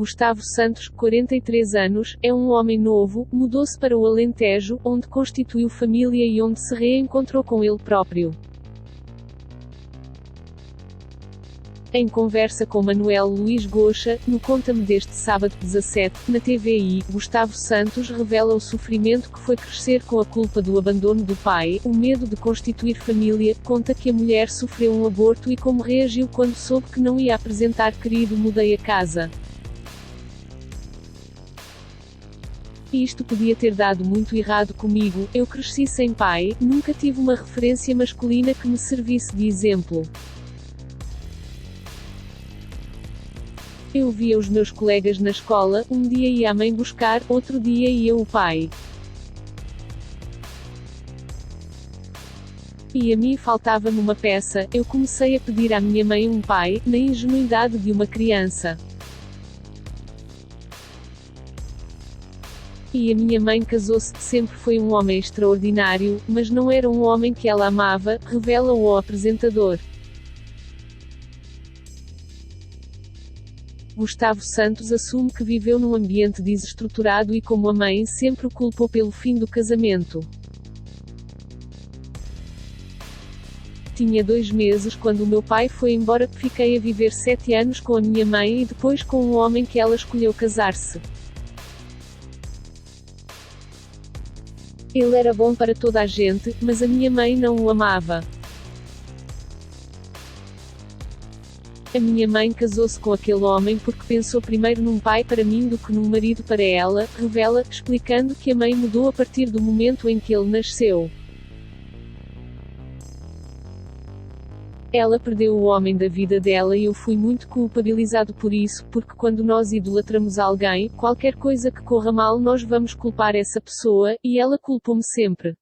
Gustavo Santos, 43 anos, é um homem novo, mudou-se para o Alentejo, onde constituiu família e onde se reencontrou com ele próprio. Em conversa com Manuel Luís Goxa, no Conta-me deste sábado 17, na TVI, Gustavo Santos revela o sofrimento que foi crescer com a culpa do abandono do pai, o medo de constituir família, conta que a mulher sofreu um aborto e como reagiu quando soube que não ia apresentar Querido Mudei a Casa. Isto podia ter dado muito errado comigo, eu cresci sem pai, nunca tive uma referência masculina que me servisse de exemplo. Eu via os meus colegas na escola, um dia ia a mãe buscar, outro dia ia o pai. E a mim faltava-me uma peça, eu comecei a pedir à minha mãe um pai, na ingenuidade de uma criança. E a minha mãe casou-se, sempre foi um homem extraordinário, mas não era um homem que ela amava, revela o apresentador. Gustavo Santos assume que viveu num ambiente desestruturado e como a mãe sempre o culpou pelo fim do casamento. Tinha 2 meses quando o meu pai foi embora, fiquei a viver 7 anos com a minha mãe e depois com um homem que ela escolheu casar-se. Ele era bom para toda a gente, mas a minha mãe não o amava. A minha mãe casou-se com aquele homem porque pensou primeiro num pai para mim do que num marido para ela, revela, explicando que a mãe mudou a partir do momento em que ele nasceu. Ela perdeu o homem da vida dela e eu fui muito culpabilizado por isso, porque quando nós idolatramos alguém, qualquer coisa que corra mal nós vamos culpar essa pessoa, e ela culpou-me sempre.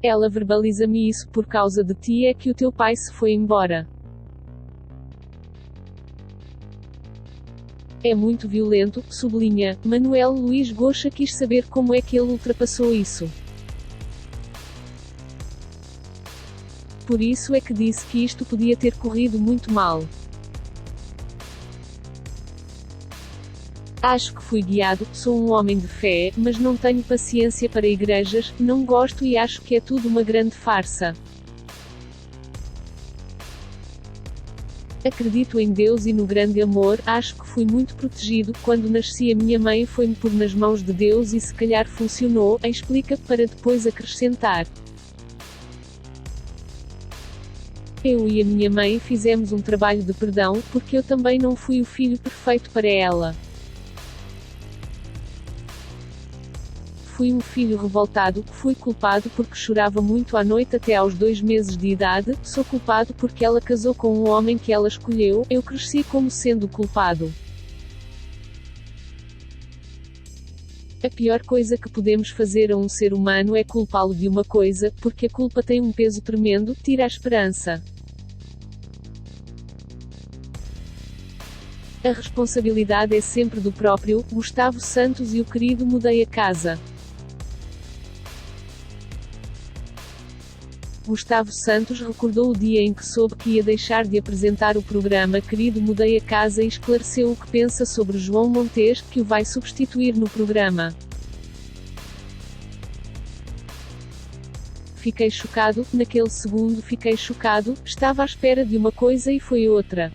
Ela verbaliza-me isso, por causa de ti é que o teu pai se foi embora. É muito violento, sublinha. Manuel Luís Goxa quis saber como é que ele ultrapassou isso. Por isso é que disse que isto podia ter corrido muito mal. Acho que fui guiado, sou um homem de fé, mas não tenho paciência para igrejas, não gosto e acho que é tudo uma grande farsa. Acredito em Deus e no grande amor, acho que fui muito protegido, quando nasci a minha mãe foi-me pôr nas mãos de Deus e se calhar funcionou, explica, para depois acrescentar. Eu e a minha mãe fizemos um trabalho de perdão, porque eu também não fui o filho perfeito para ela. Fui um filho revoltado, fui culpado porque chorava muito à noite até aos 2 meses de idade, sou culpado porque ela casou com um homem que ela escolheu, eu cresci como sendo culpado. A pior coisa que podemos fazer a um ser humano é culpá-lo de uma coisa, porque a culpa tem um peso tremendo, tira a esperança. A responsabilidade é sempre do próprio. Gustavo Santos e o Querido Mudei a Casa. Gustavo Santos recordou o dia em que soube que ia deixar de apresentar o programa Querido Mudei a Casa e esclareceu o que pensa sobre João Montes, que o vai substituir no programa. Fiquei chocado, naquele segundo fiquei chocado, estava à espera de uma coisa e foi outra.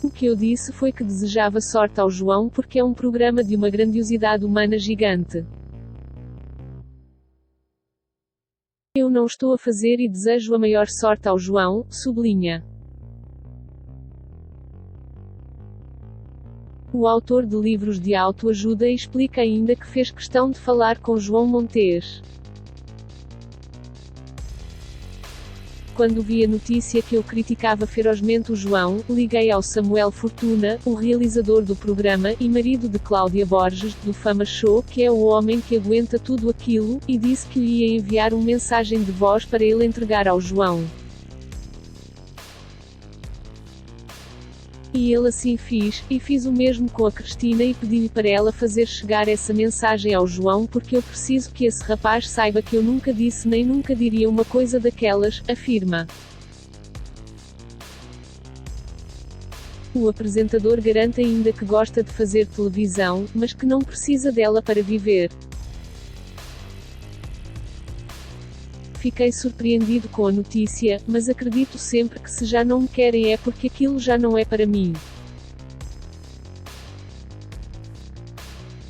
O que eu disse foi que desejava sorte ao João porque é um programa de uma grandiosidade humana gigante. Eu não estou a fazer e desejo a maior sorte ao João, sublinha. O autor de livros de autoajuda explica ainda que fez questão de falar com João Montes. Quando vi a notícia que eu criticava ferozmente o João, liguei ao Samuel Fortuna, o realizador do programa, e marido de Cláudia Borges, do Fama Show, que é o homem que aguenta tudo aquilo, e disse que lhe ia enviar uma mensagem de voz para ele entregar ao João. E ele assim fiz, e fiz o mesmo com a Cristina e pedi-lhe para ela fazer chegar essa mensagem ao João porque eu preciso que esse rapaz saiba que eu nunca disse nem nunca diria uma coisa daquelas, afirma. O apresentador garante ainda que gosta de fazer televisão, mas que não precisa dela para viver. Fiquei surpreendido com a notícia, mas acredito sempre que se já não me querem é porque aquilo já não é para mim.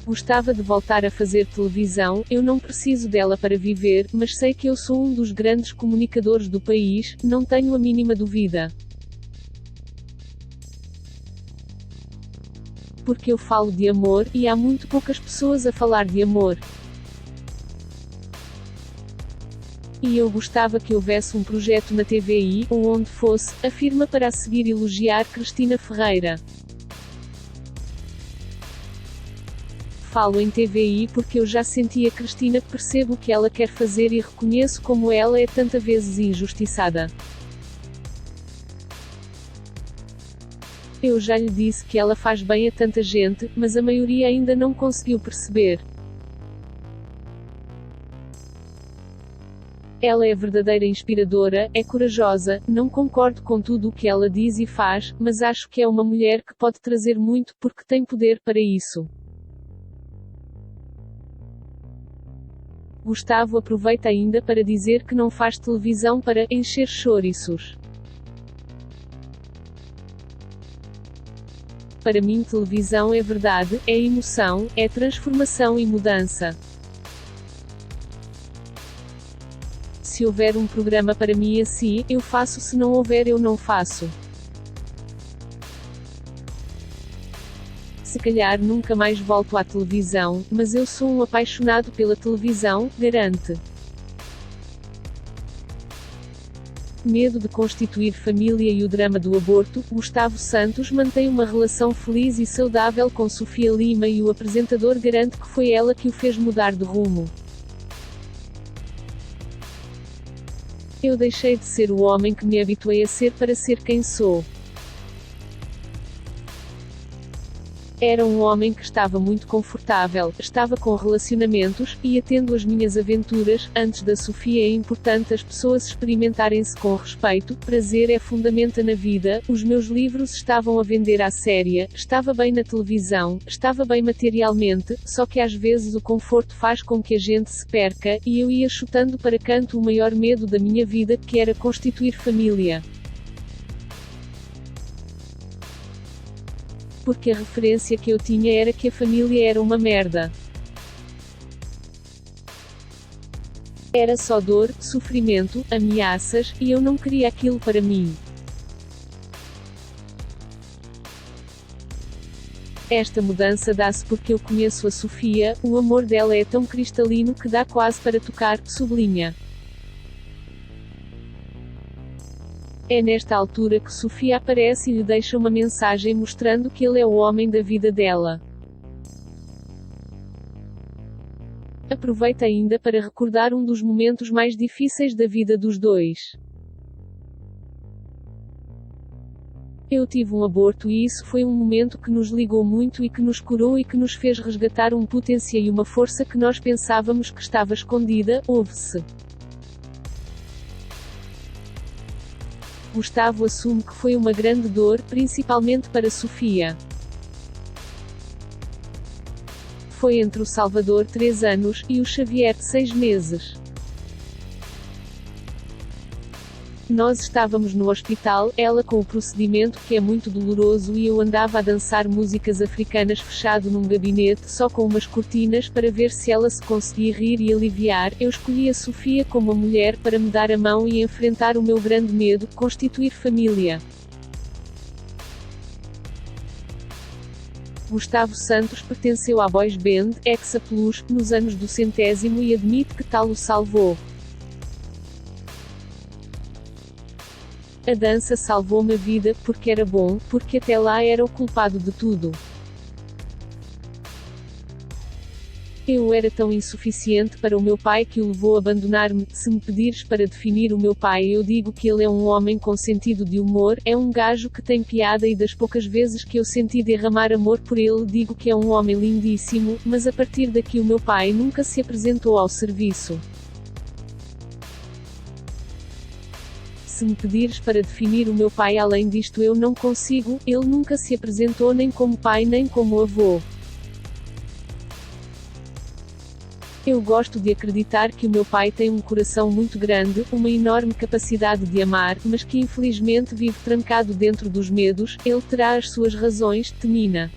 Gostava de voltar a fazer televisão, eu não preciso dela para viver, mas sei que eu sou um dos grandes comunicadores do país, não tenho a mínima dúvida. Porque eu falo de amor, e há muito poucas pessoas a falar de amor. E eu gostava que houvesse um projeto na TVI, ou onde fosse, afirma para a seguir elogiar Cristina Ferreira. Falo em TVI porque eu já senti a Cristina, percebo o que ela quer fazer e reconheço como ela é tantas vezes injustiçada. Eu já lhe disse que ela faz bem a tanta gente, mas a maioria ainda não conseguiu perceber. Ela é verdadeira inspiradora, é corajosa, não concordo com tudo o que ela diz e faz, mas acho que é uma mulher que pode trazer muito, porque tem poder para isso. Gustavo aproveita ainda para dizer que não faz televisão para encher chouriços. Para mim televisão é verdade, é emoção, é transformação e mudança. Se houver um programa para mim assim, eu faço, se não houver eu não faço. Se calhar nunca mais volto à televisão, mas eu sou um apaixonado pela televisão, garante. Medo de constituir família e o drama do aborto, Gustavo Santos mantém uma relação feliz e saudável com Sofia Lima e o apresentador garante que foi ela que o fez mudar de rumo. Eu deixei de ser o homem que me habituei a ser para ser quem sou. Era um homem que estava muito confortável, estava com relacionamentos, ia tendo as minhas aventuras. Antes da Sofia é importante as pessoas experimentarem-se com respeito, prazer é fundamental na vida, os meus livros estavam a vender à séria, estava bem na televisão, estava bem materialmente, só que às vezes o conforto faz com que a gente se perca, e eu ia chutando para canto o maior medo da minha vida, que era constituir família. Porque a referência que eu tinha era que a família era uma merda. Era só dor, sofrimento, ameaças, e eu não queria aquilo para mim. Esta mudança dá-se porque eu conheço a Sofia, o amor dela é tão cristalino que dá quase para tocar, sublinha. É nesta altura que Sofia aparece e lhe deixa uma mensagem mostrando que ele é o homem da vida dela. Aproveita ainda para recordar um dos momentos mais difíceis da vida dos dois. Eu tive um aborto e isso foi um momento que nos ligou muito e que nos curou e que nos fez resgatar um potência e uma força que nós pensávamos que estava escondida, ouve-se. Gustavo assume que foi uma grande dor, principalmente para Sofia. Foi entre o Salvador 3 anos, e o Xavier 6 meses. Nós estávamos no hospital, ela com o procedimento que é muito doloroso e eu andava a dançar músicas africanas fechado num gabinete só com umas cortinas para ver se ela se conseguia rir e aliviar. Eu escolhi a Sofia como a mulher para me dar a mão e enfrentar o meu grande medo, constituir família. Gustavo Santos pertenceu à boys band, Exa Plus, nos anos do centésimo e admite que tal o salvou. A dança salvou-me a vida, porque era bom, porque até lá era o culpado de tudo. Eu era tão insuficiente para o meu pai que o levou a abandonar-me. Se me pedires para definir o meu pai, eu digo que ele é um homem com sentido de humor, é um gajo que tem piada e das poucas vezes que eu senti derramar amor por ele, digo que é um homem lindíssimo, mas a partir daqui o meu pai nunca se apresentou ao serviço. Se me pedires para definir o meu pai além disto eu não consigo, ele nunca se apresentou nem como pai nem como avô. Eu gosto de acreditar que o meu pai tem um coração muito grande, uma enorme capacidade de amar, mas que infelizmente vive trancado dentro dos medos. Ele terá as suas razões, Tenina.